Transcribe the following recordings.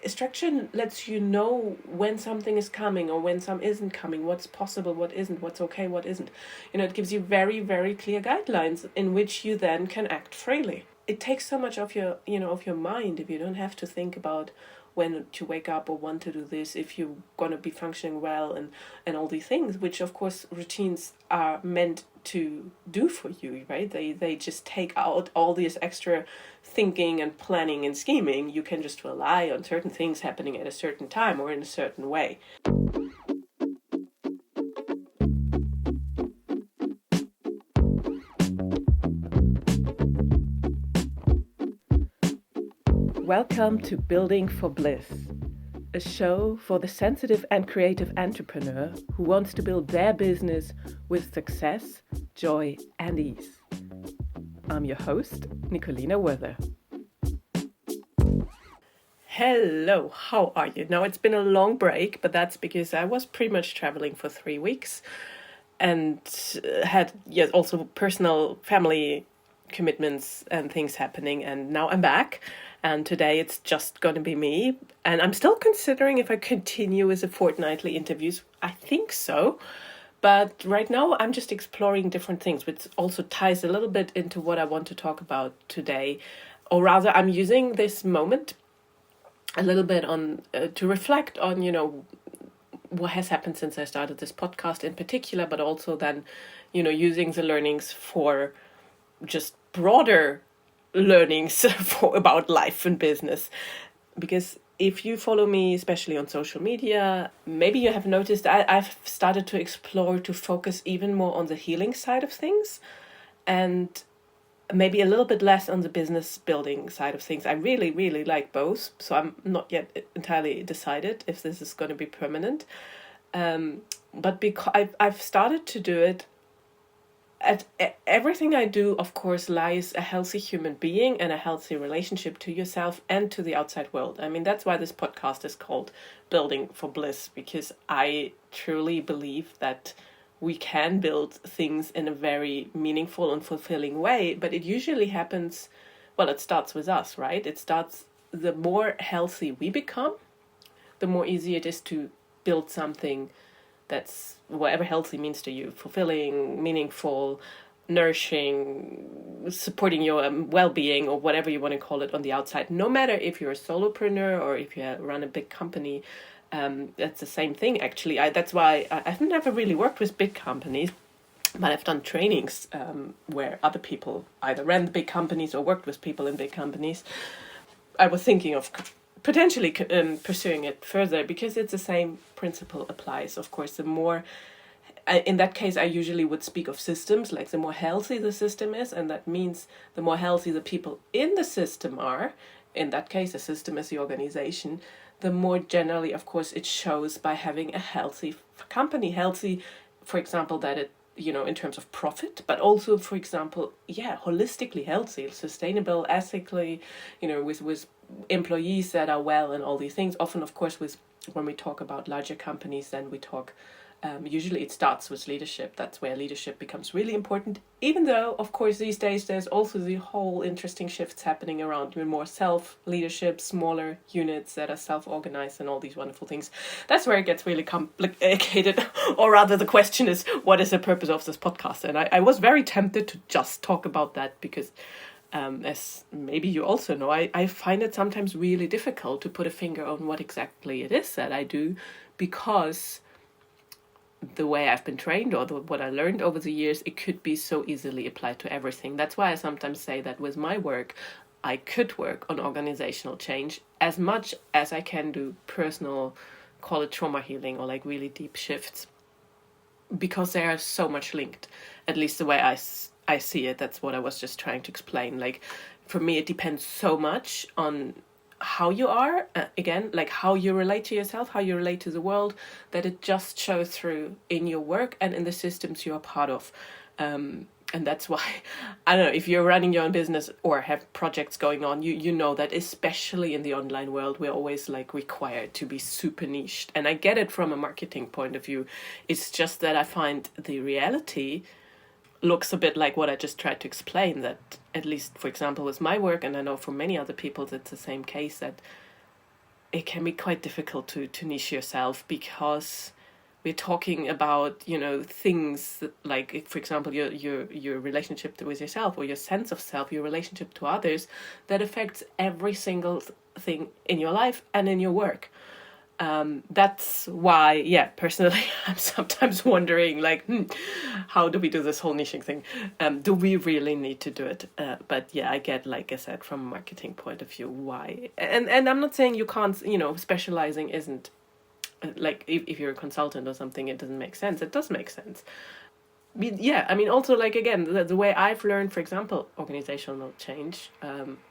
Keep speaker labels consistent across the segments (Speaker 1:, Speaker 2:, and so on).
Speaker 1: structure lets you know when something is coming or when some isn't coming, what's possible, what isn't, what's okay, what isn't. It gives you very, very clear guidelines in which you then can act freely. It takes so much of your, of your mind if you don't have to think about when to wake up or when to do this, if you're going to be functioning well, and all these things, which of course routines are meant to do for you, right? They just take out all this extra thinking and planning and scheming. You can just rely on certain things happening at a certain time or in a certain way. Welcome to Building for Bliss, a show for the sensitive and creative entrepreneur who wants to build their business with success, joy, and ease. I'm your host, Nicolina Werther. Hello, how are you? Now, it's been a long break, but that's because I was pretty much traveling for 3 weeks and had also personal family commitments and things happening, and now I'm back. And today it's just going to be me. And I'm still considering if I continue with the fortnightly interviews. I think so. But right now I'm just exploring different things, which also ties a little bit into what I want to talk about today. Or rather, I'm using this moment a little bit on to reflect on, what has happened since I started this podcast in particular, but also then, using the learnings for just broader learnings about life and business. Because if you follow me, especially on social media, maybe you have noticed I've started to explore to focus even more on the healing side of things and maybe a little bit less on the business building side of things. I really, really like both. So I'm not yet entirely decided if this is going to be permanent. But because I've started to do it, at everything I do, of course, lies a healthy human being and a healthy relationship to yourself and to the outside world. I mean, that's why this podcast is called Building for Bliss, because I truly believe that we can build things in a very meaningful and fulfilling way, but it usually happens, it starts with us, right? It starts, the more healthy we become, the more easy it is to build something that's whatever healthy means to you, fulfilling, meaningful, nourishing, supporting your well-being, or whatever you want to call it on the outside. No matter if you're a solopreneur or if you run a big company, that's the same thing, actually. That's why I've never really worked with big companies, but I've done trainings where other people either ran big companies or worked with people in big companies. I was thinking of potentially pursuing it further, because it's the same principle applies. Of course, the more, in that case, I usually would speak of systems, like the more healthy the system is, and that means the more healthy the people in the system are. In that case, the system is the organization. The more generally, of course, it shows by having a healthy company. Healthy, for example, that it, in terms of profit, but also, for example, holistically healthy, sustainable, ethically, with employees that are well and all these things. Often, of course, when we talk about larger companies, then we talk, usually it starts with leadership. That's where leadership becomes really important, even though, of course, these days there's also the whole interesting shifts happening around more self-leadership, smaller units that are self-organized and all these wonderful things. That's where it gets really complicated, or rather the question is, what is the purpose of this podcast? And I was very tempted to just talk about that because, as maybe you also know, I find it sometimes really difficult to put a finger on what exactly it is that I do, because the way I've been trained, or what I learned over the years, it could be so easily applied to everything. That's why I sometimes say that with my work, I could work on organizational change as much as I can do personal, call it trauma healing, or like really deep shifts, because they are so much linked, at least the way I see it. That's what I was just trying to explain. Like, for me, it depends so much on how you are, again, like how you relate to yourself, how you relate to the world, that it just shows through in your work and in the systems you're part of. And that's why, I don't know, if you're running your own business or have projects going on, you know that especially in the online world, we're always like required to be super niched. And I get it from a marketing point of view. It's just that I find the reality looks a bit like what I just tried to explain, that at least, for example, with my work, and I know for many other people it's the same case, that it can be quite difficult to niche yourself, because we're talking about, things that, like, for example, your relationship with yourself, or your sense of self, your relationship to others, that affects every single thing in your life and in your work. That's why, personally, I'm sometimes wondering, like, how do we do this whole niching thing? Do we really need to do it? But yeah, I get, like I said, from a marketing point of view, why. And I'm not saying you can't, specializing isn't, like, if you're a consultant or something, it doesn't make sense. It does make sense. Also, like, again, the way I've learned, for example, organizational change,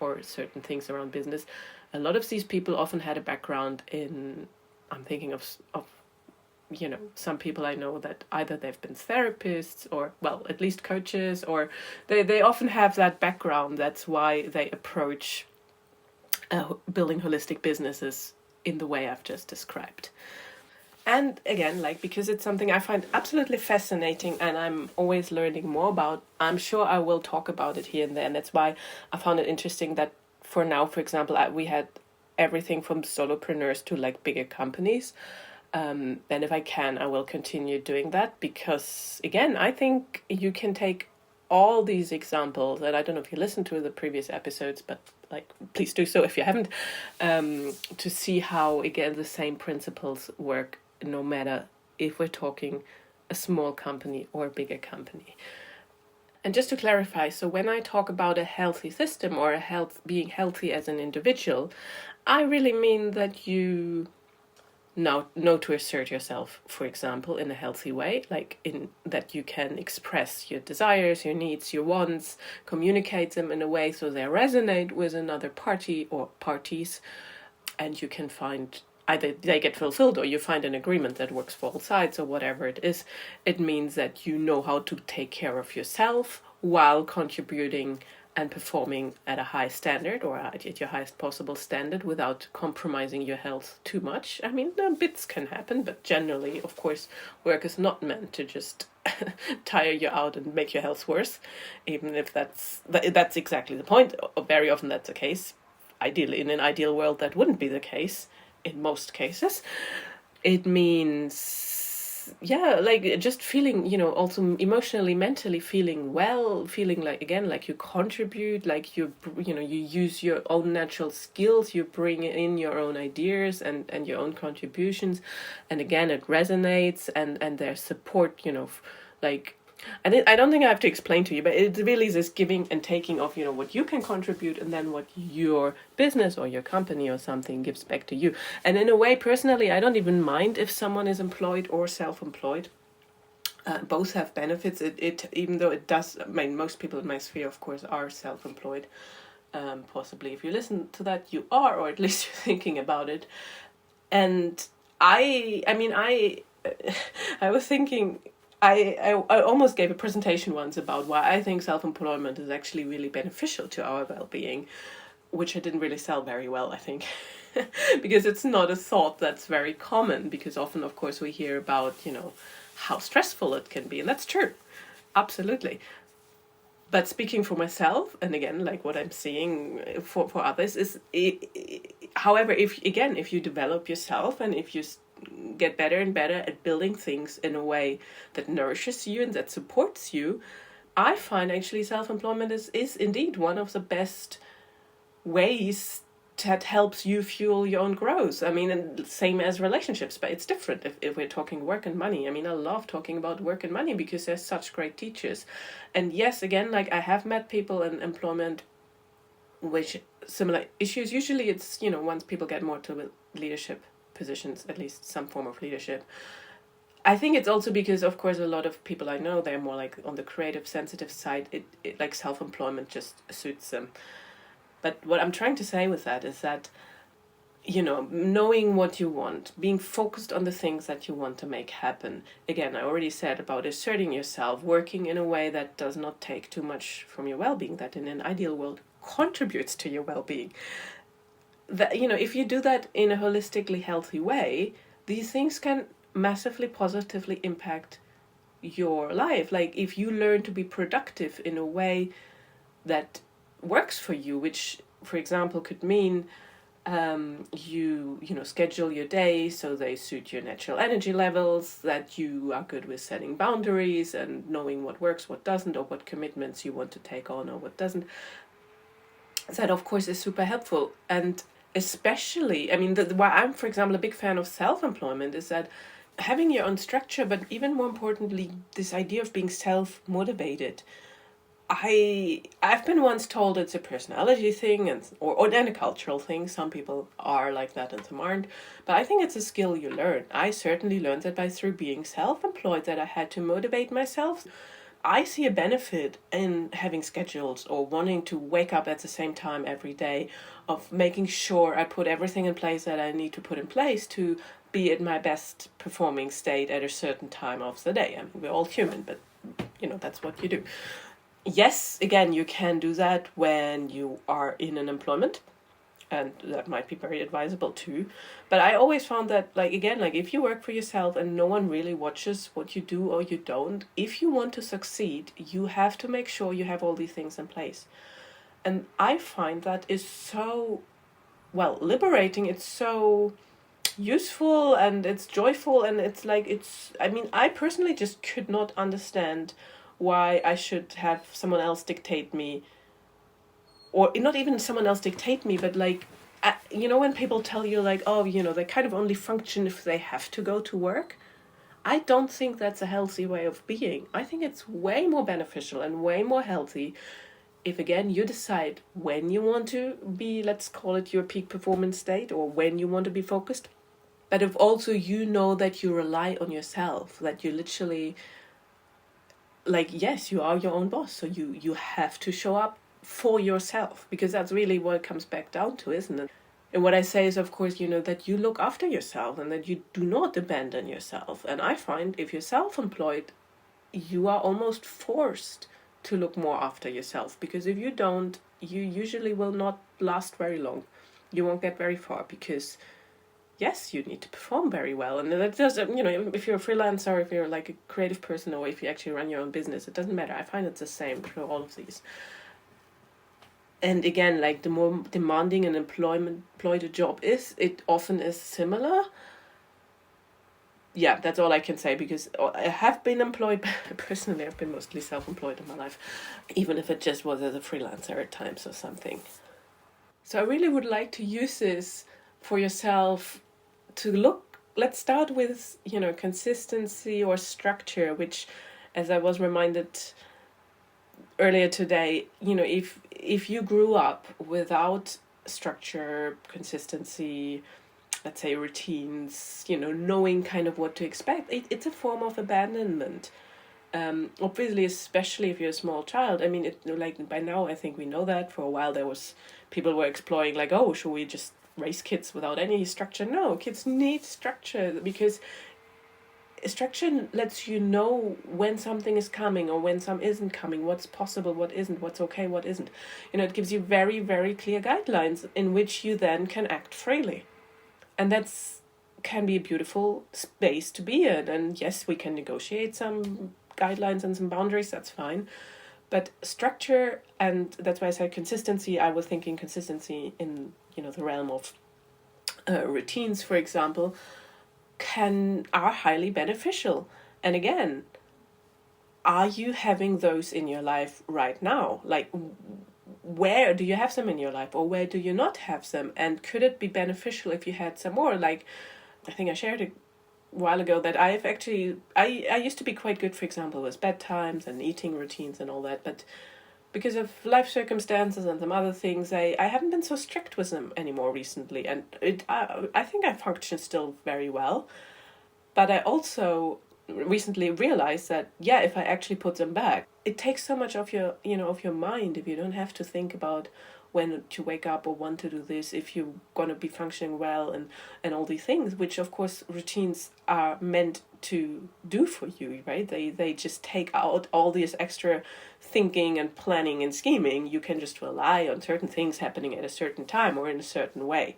Speaker 1: or certain things around business, a lot of these people often had a background in, I'm thinking of some people I know that either they've been therapists, or, well, at least coaches, or they often have that background. That's why they approach building holistic businesses in the way I've just described. And again, like, because it's something I find absolutely fascinating and I'm always learning more about, I'm sure I will talk about it here and there. And that's why I found it interesting that for now, for example, we had everything from solopreneurs to, like, bigger companies. And if I can, I will continue doing that, because, again, I think you can take all these examples, and I don't know if you listened to the previous episodes, but, like, please do so if you haven't, to see how, again, the same principles work, no matter if we're talking a small company or a bigger company. And just to clarify, so when I talk about a healthy system, or being healthy as an individual, I really mean that you know to assert yourself, for example, in a healthy way, like in that you can express your desires, your needs, your wants, communicate them in a way so they resonate with another party or parties, and you can find either they get fulfilled or you find an agreement that works for all sides, or whatever it is. It means that you know how to take care of yourself while contributing and performing at a high standard, or at your highest possible standard, without compromising your health too much. I mean, bits can happen, but generally, of course, work is not meant to just tire you out and make your health worse, even if that's exactly the point. Very often that's the case. Ideally, in an ideal world, that wouldn't be the case in most cases. It means, like, just feeling, also emotionally, mentally feeling well, feeling like, again, like you contribute, like you use your own natural skills, you bring in your own ideas and your own contributions, and again, it resonates, and there's support, like, I don't think I have to explain to you, but it really is this giving and taking of, what you can contribute, and then what your business or your company or something gives back to you. And in a way, personally, I don't even mind if someone is employed or self-employed. Both have benefits. It even though it does, most people in my sphere, of course, are self-employed. Possibly, if you listen to that, you are, or at least you're thinking about it. And I was thinking, I almost gave a presentation once about why I think self-employment is actually really beneficial to our well-being, which I didn't really sell very well, I think, because it's not a thought that's very common, because often, of course, we hear about, how stressful it can be, and that's true, absolutely. But speaking for myself, and again, like what I'm seeing for others, is, however, if you develop yourself, and if you get better and better at building things in a way that nourishes you and that supports you, I find actually self-employment is indeed one of the best ways that helps you fuel your own growth. I mean, and same as relationships, but it's different if we're talking work and money. I mean, I love talking about work and money because they're such great teachers. And yes, again, like, I have met people in employment which similar issues. Usually it's, once people get more to leadership positions, at least some form of leadership. I think it's also because, of course, a lot of people I know, they're more like on the creative, sensitive side. It like self-employment just suits them. But what I'm trying to say with that is that, knowing what you want, being focused on the things that you want to make happen. Again, I already said about asserting yourself, working in a way that does not take too much from your well-being, that in an ideal world contributes to your well-being. That, if you do that in a holistically healthy way, these things can massively positively impact your life. Like, if you learn to be productive in a way that works for you, which, for example, could mean You schedule your day so they suit your natural energy levels, that you are good with setting boundaries and knowing what works, what doesn't, or what commitments you want to take on or what doesn't. That of course is super helpful. And especially, I mean, why I'm, for example, a big fan of self-employment is that having your own structure, but even more importantly, this idea of being self-motivated. I've been once told it's a personality thing or a cultural thing. Some people are like that and some aren't. But I think it's a skill you learn. I certainly learned that through being self-employed, that I had to motivate myself. I see a benefit in having schedules or wanting to wake up at the same time every day, of making sure I put everything in place that I need to put in place to be at my best performing state at a certain time of the day. I mean, we're all human, but that's what you do. Yes, again, you can do that when you are in an employment, and that might be very advisable too. But I always found that, if you work for yourself and no one really watches what you do or you don't, if you want to succeed, you have to make sure you have all these things in place. And I find that is so, liberating. It's so useful and it's joyful, and I personally just could not understand why I should have someone else dictate me, or not even someone else dictate me, but when people tell you they kind of only function if they have to go to work. I don't think that's a healthy way of being. I think it's way more beneficial and way more healthy if, again, you decide when you want to be, let's call it your peak performance state, or when you want to be focused. But if also you know that you rely on yourself, that you literally, yes, you are your own boss, so you have to show up for yourself, because that's really what it comes back down to, isn't it? And what I say is, of course, that you look after yourself and that you do not abandon yourself. And I find if you're self-employed, you are almost forced to look more after yourself, because if you don't, you usually will not last very long. You won't get very far, because yes, you need to perform very well. And that doesn't, if you're a freelancer, if you're like a creative person, or if you actually run your own business, it doesn't matter. I find it's the same for all of these. And again, the more demanding an employed a job is, it often is similar. Yeah, that's all I can say, because I have been employed. Personally, I've been mostly self-employed in my life, even if it just was as a freelancer at times or something. So I really would like to use this for yourself to look. Let's start with, consistency or structure, which, as I was reminded earlier today, if you grew up without structure, consistency, let's say routines, knowing kind of what to expect, it's a form of abandonment. Obviously, especially if you're a small child. I mean, by now I think we know that. For a while people were exploring should we just raise kids without any structure? No, kids need structure, because structure lets you know when something is coming or when some isn't coming, what's possible, what isn't, what's okay, what isn't. It gives you very, very clear guidelines in which you then can act freely. And that's can be a beautiful space to be in. And yes, we can negotiate some guidelines and some boundaries, that's fine. But structure, and that's why I said consistency, I was thinking consistency in, the realm of routines, for example, are highly beneficial. And again, are you having those in your life right now? Where do you have them in your life, or where do you not have them? And could it be beneficial if you had some more? I think I shared a while ago that I used to be quite good, for example, with bedtimes and eating routines and all that, but because of life circumstances and some other things, I haven't been so strict with them anymore recently, and I think I function still very well. But I also recently realized that, if I actually put them back, it takes so much of your mind if you don't have to think about when to wake up or when to do this, if you're going to be functioning well and all these things, which of course routines are meant to do for you, right? They just take out all this extra thinking and planning and scheming. You can just rely on certain things happening at a certain time or in a certain way.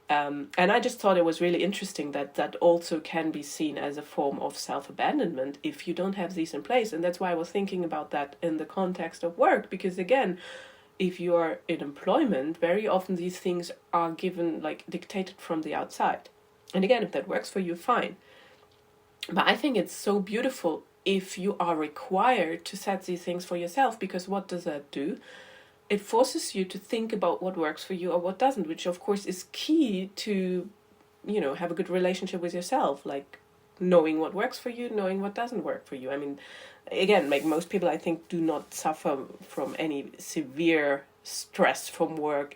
Speaker 1: And I just thought it was really interesting that also can be seen as a form of self-abandonment if you don't have these in place. And that's why I was thinking about that in the context of work, because again, if you are in employment, very often these things are given, like dictated from the outside. And again, if that works for you, fine. But I think it's so beautiful if you are required to set these things for yourself, because what does that do? It forces you to think about what works for you or what doesn't, which of course is key to, have a good relationship with yourself, like knowing what works for you, knowing what doesn't work for you. I mean, again, like most people, I think, do not suffer from any severe stress from work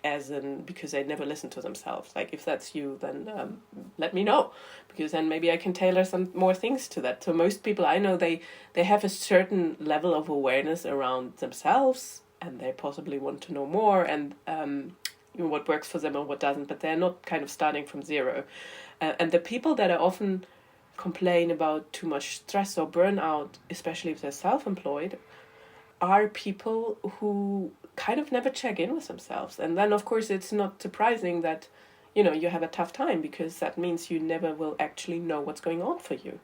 Speaker 1: because they never listen to themselves. Like, if that's you, then let me know, because then maybe I can tailor some more things to that. So most people I know, they have a certain level of awareness around themselves, and they possibly want to know more, and what works for them or what doesn't, but they're not kind of starting from zero. And the people that are often complain about too much stress or burnout, especially if they're self-employed, are people who kind of never check in with themselves. And then, of course, it's not surprising that, you have a tough time, because that means you never will actually know what's going on for you.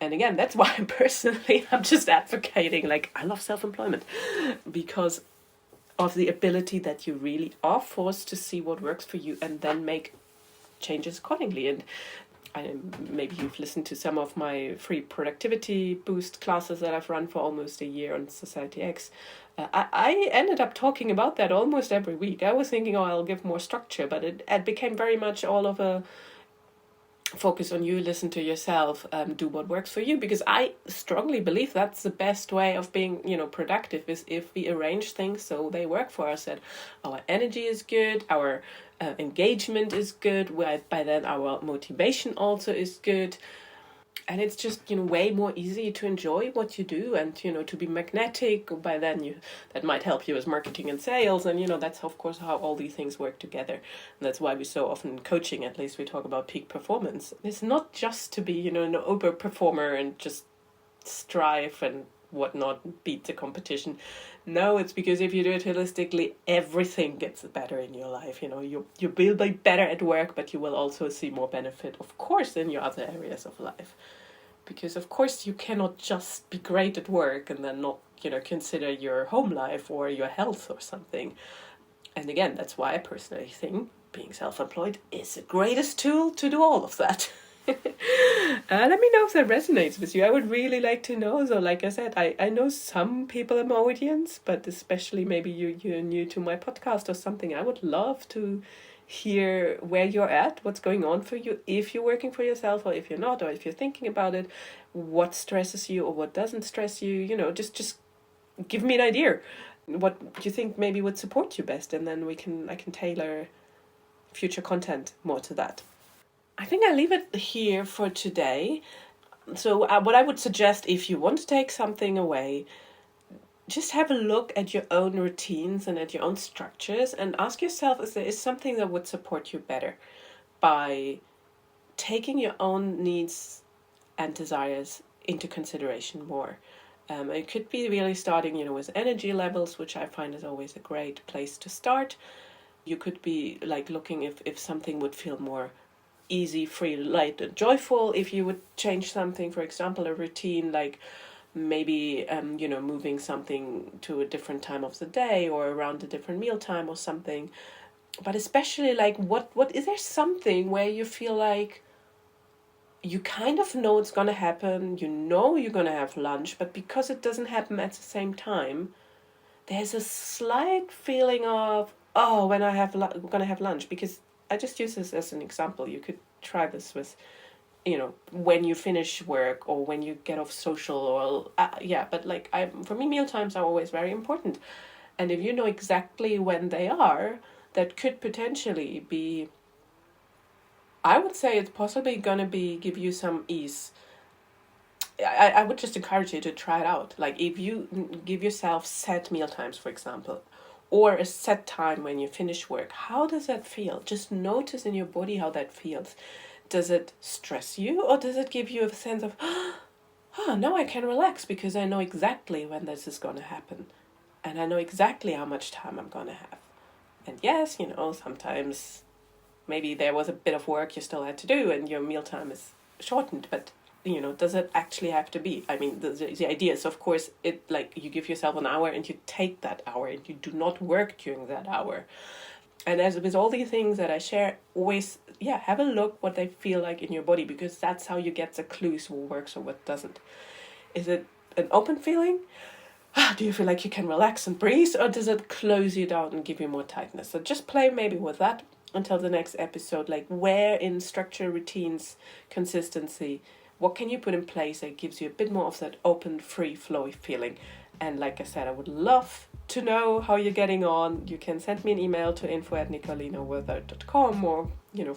Speaker 1: And again, that's why I'm just advocating, like, I love self-employment, because of the ability that you really are forced to see what works for you and then make changes accordingly. And maybe you've listened to some of my free productivity boost classes that I've run for almost a year on Society X. I ended up talking about that almost every week. I was thinking, I'll give more structure, but it became very much all of a focus on you, listen to yourself, do what works for you, because I strongly believe that's the best way of being, productive, is if we arrange things so they work for us, that our energy is good, our engagement is good, by then our motivation also is good, and it's just, way more easy to enjoy what you do, and, to be magnetic. By then that might help you with marketing and sales, and, that's of course how all these things work together. And that's why we so often in coaching, at least, we talk about peak performance. It's not just to be, an over performer and just strive and whatnot, beat the competition. No, it's because if you do it holistically, everything gets better in your life. You will be better at work, but you will also see more benefit, of course, in your other areas of life. Because of course you cannot just be great at work and then not, consider your home life or your health or something. And again, that's why I personally think being self-employed is the greatest tool to do all of that. Let me know if that resonates with you. I would really like to know. So like I said, I know some people in my audience, but especially maybe you're new to my podcast or something. I would love to hear where you're at, what's going on for you, if you're working for yourself or if you're not, or if you're thinking about it, what stresses you or what doesn't stress you. Just give me an idea what you think maybe would support you best, and then I can tailor future content more to that. I think I'll leave it here for today. So what I would suggest, if you want to take something away, just have a look at your own routines and at your own structures and ask yourself if there is something that would support you better by taking your own needs and desires into consideration more. It could be really starting, with energy levels, which I find is always a great place to start. You could be like looking if something would feel more easy, free, light, and joyful if you would change something, for example, a routine, like maybe moving something to a different time of the day or around a different meal time or something. But especially, like, what is there something where you feel like you kind of know it's gonna happen, you're gonna have lunch, but because it doesn't happen at the same time, there's a slight feeling of, when gonna have lunch. Because I just use this as an example. You could try this with, when you finish work or when you get off social, or but like for me, meal times are always very important. And if you know exactly when they are, that could potentially be, I would say it's possibly gonna give you some ease. I would just encourage you to try it out. Like, if you give yourself set meal times, for example, or a set time when you finish work, how does that feel? Just notice in your body how that feels. Does it stress you, or does it give you a sense of, now I can relax because I know exactly when this is going to happen, and I know exactly how much time I'm going to have. And yes, sometimes maybe there was a bit of work you still had to do and your mealtime is shortened, but does it actually have to be? I mean, the idea is, of course, it like you give yourself an hour and you take that hour and you do not work during that hour. And as with all the things that I share, always, have a look what they feel like in your body, because that's how you get the clues what works or what doesn't. Is it an open feeling? Do you feel like you can relax and breathe, or does it close you down and give you more tightness? So just play maybe with that until the next episode. Like, where in structure, routines, consistency, what can you put in place that gives you a bit more of that open, free flow feeling? And like I said, I would love to know how you're getting on. You can send me an email to info@nicolinawerther.com, or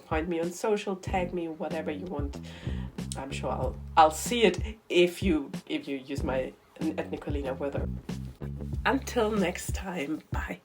Speaker 1: find me on social, tag me, whatever you want. I'm sure I'll see it if you use my @Nicolina Werther. Until next time, bye.